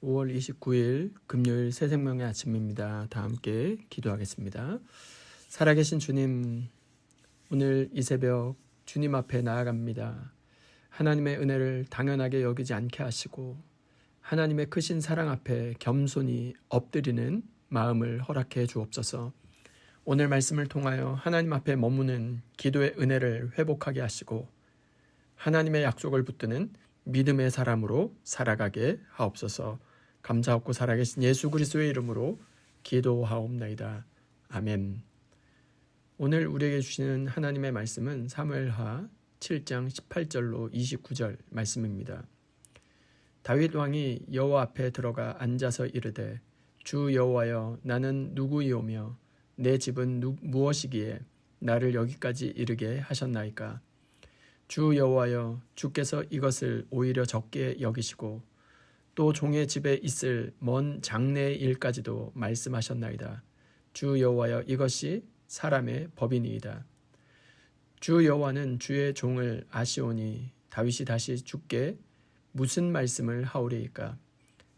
5월 29일 금요일 새생명의 아침입니다. 다 함께 기도하겠습니다. 살아계신 주님, 오늘 이 새벽 주님 앞에 나아갑니다. 하나님의 은혜를 당연하게 여기지 않게 하시고 하나님의 크신 사랑 앞에 겸손히 엎드리는 마음을 허락해 주옵소서. 오늘 말씀을 통하여 하나님 앞에 머무는 기도의 은혜를 회복하게 하시고 하나님의 약속을 붙드는 믿음의 사람으로 살아가게 하옵소서. 감사하고 살아계신 예수 그리스도의 이름으로 기도하옵나이다. 아멘. 오늘 우리에게 주시는 하나님의 말씀은 사무엘하 7장 18절로 29절 말씀입니다. 다윗 왕이 여호와 앞에 들어가 앉아서 이르되 주 여호와여 나는 누구이오며 내 집은 무엇이기에 나를 여기까지 이르게 하셨나이까. 주 여호와여 주께서 이것을 오히려 적게 여기시고 또 종의 집에 있을 먼 장래의 일까지도 말씀하셨나이다. 주 여호와여 이것이 사람의 법이니이다. 주 여호와는 주의 종을 아시오니 다윗이 다시 주께 무슨 말씀을 하오리이까.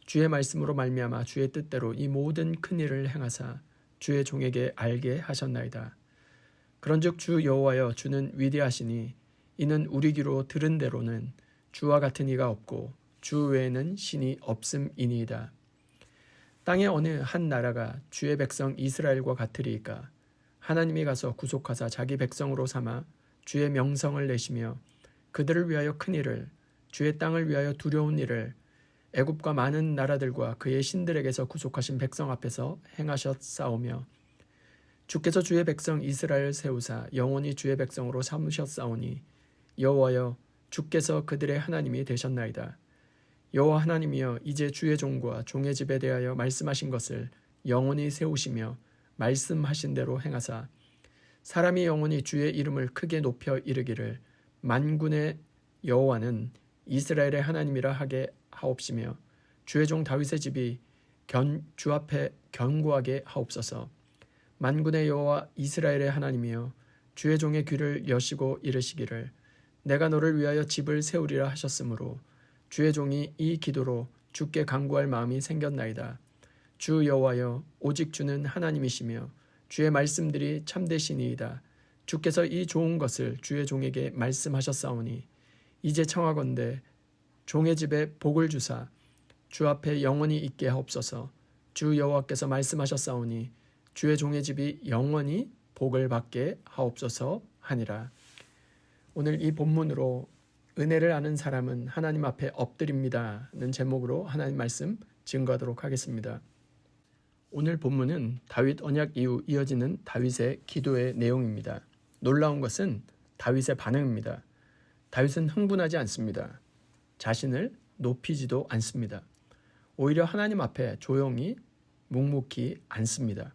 주의 말씀으로 말미암아 주의 뜻대로 이 모든 큰 일을 행하사 주의 종에게 알게 하셨나이다. 그런즉 주 여호와여 주는 위대하시니 이는 우리 귀로 들은 대로는 주와 같은 이가 없고 주 외에는 신이 없음이니이다. 땅의 어느 한 나라가 주의 백성 이스라엘과 같으리이까. 하나님이 가서 구속하사 자기 백성으로 삼아 주의 명성을 내시며 그들을 위하여 큰 일을 주의 땅을 위하여 두려운 일을 애굽과 많은 나라들과 그의 신들에게서 구속하신 백성 앞에서 행하셨사오며 주께서 주의 백성 이스라엘 세우사 영원히 주의 백성으로 삼으셨사오니 여호와여 주께서 그들의 하나님이 되셨나이다. 여호와 하나님이여 이제 주의 종과 종의 집에 대하여 말씀하신 것을 영원히 세우시며 말씀하신 대로 행하사 사람이 영원히 주의 이름을 크게 높여 이르기를 만군의 여호와는 이스라엘의 하나님이라 하게 하옵시며 주의 종 다윗의 집이 주 앞에 견고하게 하옵소서. 만군의 여호와 이스라엘의 하나님이여 주의 종의 귀를 여시고 이르시기를 내가 너를 위하여 집을 세우리라 하셨으므로 주의 종이 이 기도로 주께 간구할 마음이 생겼나이다. 주 여호와여 오직 주는 하나님이시며 주의 말씀들이 참되시니이다. 주께서 이 좋은 것을 주의 종에게 말씀하셨사오니 이제 청하건대 종의 집에 복을 주사 주 앞에 영원히 있게 하옵소서. 주 여호와께서 말씀하셨사오니 주의 종의 집이 영원히 복을 받게 하옵소서 하니라. 오늘 이 본문으로 은혜를 아는 사람은 하나님 앞에 엎드립니다는 제목으로 하나님 말씀 증거하도록 하겠습니다. 오늘 본문은 다윗 언약 이후 이어지는 다윗의 기도의 내용입니다. 놀라운 것은 다윗의 반응입니다. 다윗은 흥분하지 않습니다. 자신을 높이지도 않습니다. 오히려 하나님 앞에 조용히 묵묵히 앉습니다.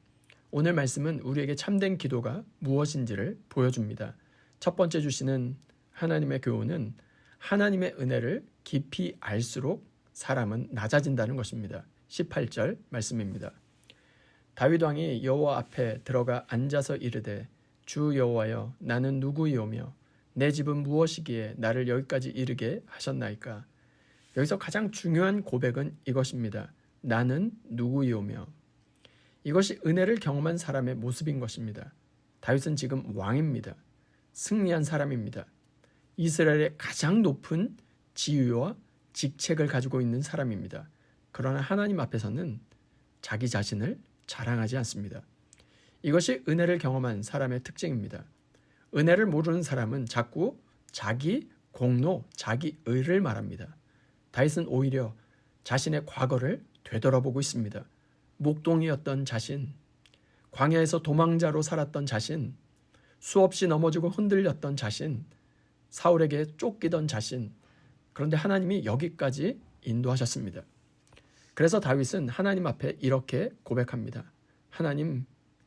오늘 말씀은 우리에게 참된 기도가 무엇인지를 보여줍니다. 첫 번째 주시는 하나님의 교훈은 하나님의 은혜를 깊이 알수록 사람은 낮아진다는 것입니다. 18절 말씀입니다. 다윗 왕이 여호와 앞에 들어가 앉아서 이르되 주 여호와여 나는 누구이오며 내 집은 무엇이기에 나를 여기까지 이르게 하셨나이까. 여기서 가장 중요한 고백은 이것입니다. 나는 누구이오며. 이것이 은혜를 경험한 사람의 모습인 것입니다. 다윗은 지금 왕입니다. 승리한 사람입니다. 이스라엘의 가장 높은 지위와 직책을 가지고 있는 사람입니다. 그러나 하나님 앞에서는 자기 자신을 자랑하지 않습니다. 이것이 은혜를 경험한 사람의 특징입니다. 은혜를 모르는 사람은 자꾸 자기 공로, 자기 의를 말합니다. 다윗은 오히려 자신의 과거를 되돌아보고 있습니다. 목동이었던 자신, 광야에서 도망자로 살았던 자신, 수없이 넘어지고 흔들렸던 자신, 사울에게 쫓기던 자신, 그런데 하나님이 여기까지 인도하셨습니다. 그래서 다윗은 하나님 앞에 이렇게 고백합니다. 하나님,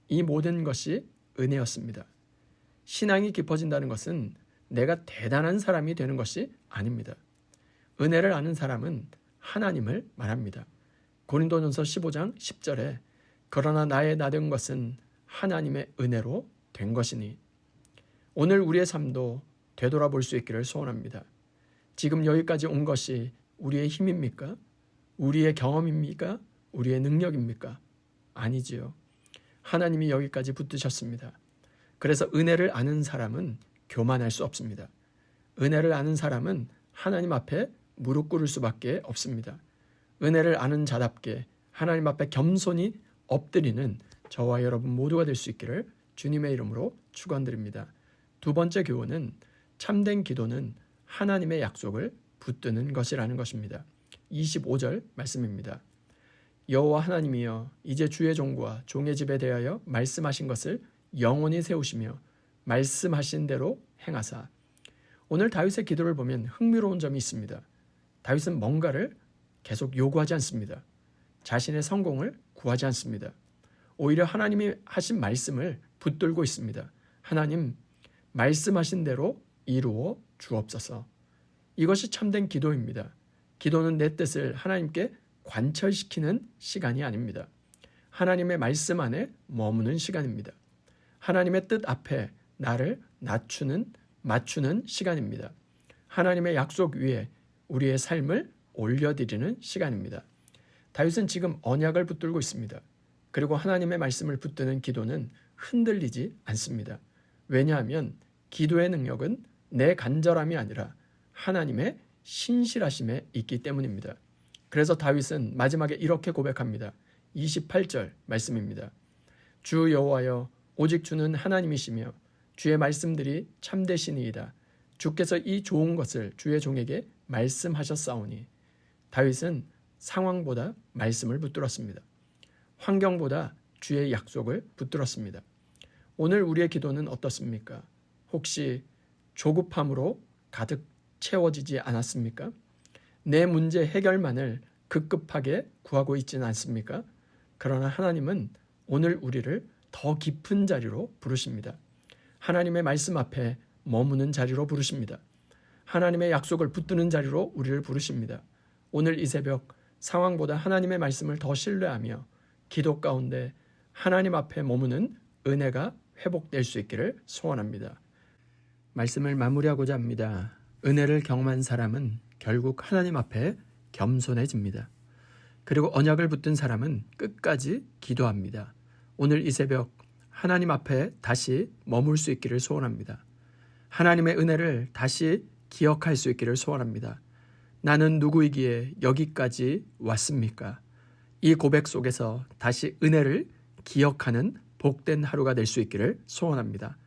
이 모든 것이 은혜였습니다. 신앙이 깊어진다는 것은 내가 대단한 사람이 되는 것이 아닙니다. 은혜를 아는 사람은 하나님을 말합니다. 고린도전서 15장 10절에 그러나 나의 나된 것은 하나님의 은혜로 된 것이니. 오늘 우리의 삶도 되돌아볼 수 있기를 소원합니다. 지금 여기까지 온 것이 우리의 힘입니까? 우리의 경험입니까? 우리의 능력입니까? 아니지요. 하나님이 여기까지 붙드셨습니다. 그래서 은혜를 아는 사람은 교만할 수 없습니다. 은혜를 아는 사람은 하나님 앞에 무릎 꿇을 수밖에 없습니다. 은혜를 아는 자답게 하나님 앞에 겸손히 엎드리는 저와 여러분 모두가 될 수 있기를 주님의 이름으로 축원드립니다. 두 번째 교훈은 참된 기도는 하나님의 약속을 붙드는 것이라는 것입니다. 25절 말씀입니다. 여호와 하나님이여 이제 주의 종과 종의 집에 대하여 말씀하신 것을 영원히 세우시며 말씀하신 대로 행하사. 오늘 다윗의 기도를 보면 흥미로운 점이 있습니다. 다윗은 뭔가를 계속 요구하지 않습니다. 자신의 성공을 구하지 않습니다. 오히려 하나님이 하신 말씀을 붙들고 있습니다. 하나님, 말씀하신 대로 이루어 주옵소서. 이것이 참된 기도입니다. 기도는 내 뜻을 하나님께 관철시키는 시간이 아닙니다. 하나님의 말씀 안에 머무는 시간입니다. 하나님의 뜻 앞에 나를 맞추는 시간입니다. 하나님의 약속 위에 우리의 삶을 올려드리는 시간입니다. 다윗은 지금 언약을 붙들고 있습니다. 그리고 하나님의 말씀을 붙드는 기도는 흔들리지 않습니다. 왜냐하면 기도의 능력은 내 간절함이 아니라 하나님의 신실하심에 있기 때문입니다. 그래서 다윗은 마지막에 이렇게 고백합니다. 28절 말씀입니다. 주 여호와여 오직 주는 하나님이시며 주의 말씀들이 참되시니이다. 주께서 이 좋은 것을 주의 종에게 말씀하셨사오니. 다윗은 상황보다 말씀을 붙들었습니다. 환경보다 주의 약속을 붙들었습니다. 오늘 우리의 기도는 어떻습니까? 혹시 조급함으로 가득 채워지지 않았습니까? 내 문제 해결만을 급급하게 구하고 있지는 않습니까? 그러나 하나님은 오늘 우리를 더 깊은 자리로 부르십니다. 하나님의 말씀 앞에 머무는 자리로 부르십니다. 하나님의 약속을 붙드는 자리로 우리를 부르십니다. 오늘 이 새벽 상황보다 하나님의 말씀을 더 신뢰하며 기도 가운데 하나님 앞에 머무는 은혜가 회복될 수 있기를 소원합니다. 말씀을 마무리하고자 합니다. 은혜를 경험한 사람은 결국 하나님 앞에 겸손해집니다. 그리고 언약을 붙든 사람은 끝까지 기도합니다. 오늘 이 새벽 하나님 앞에 다시 머물 수 있기를 소원합니다. 하나님의 은혜를 다시 기억할 수 있기를 소원합니다. 나는 누구이기에 여기까지 왔습니까? 이 고백 속에서 다시 은혜를 기억하는 복된 하루가 될 수 있기를 소원합니다.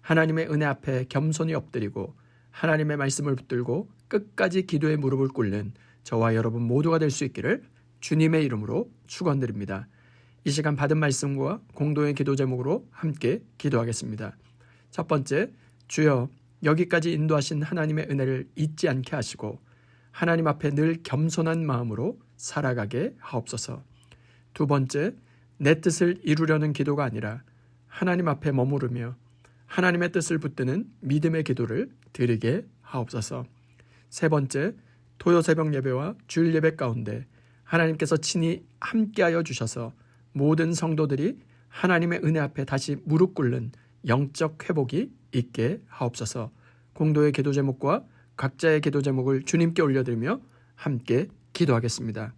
하나님의 은혜 앞에 겸손히 엎드리고 하나님의 말씀을 붙들고 끝까지 기도의 무릎을 꿇는 저와 여러분 모두가 될 수 있기를 주님의 이름으로 축원드립니다. 이 시간 받은 말씀과 공동의 기도 제목으로 함께 기도하겠습니다. 첫 번째, 주여 여기까지 인도하신 하나님의 은혜를 잊지 않게 하시고 하나님 앞에 늘 겸손한 마음으로 살아가게 하옵소서. 두 번째, 내 뜻을 이루려는 기도가 아니라 하나님 앞에 머무르며 하나님의 뜻을 붙드는 믿음의 기도를 드리게 하옵소서. 세 번째, 토요 새벽 예배와 주일 예배 가운데 하나님께서 친히 함께하여 주셔서 모든 성도들이 하나님의 은혜 앞에 다시 무릎 꿇는 영적 회복이 있게 하옵소서. 공도의 기도 제목과 각자의 기도 제목을 주님께 올려드리며 함께 기도하겠습니다.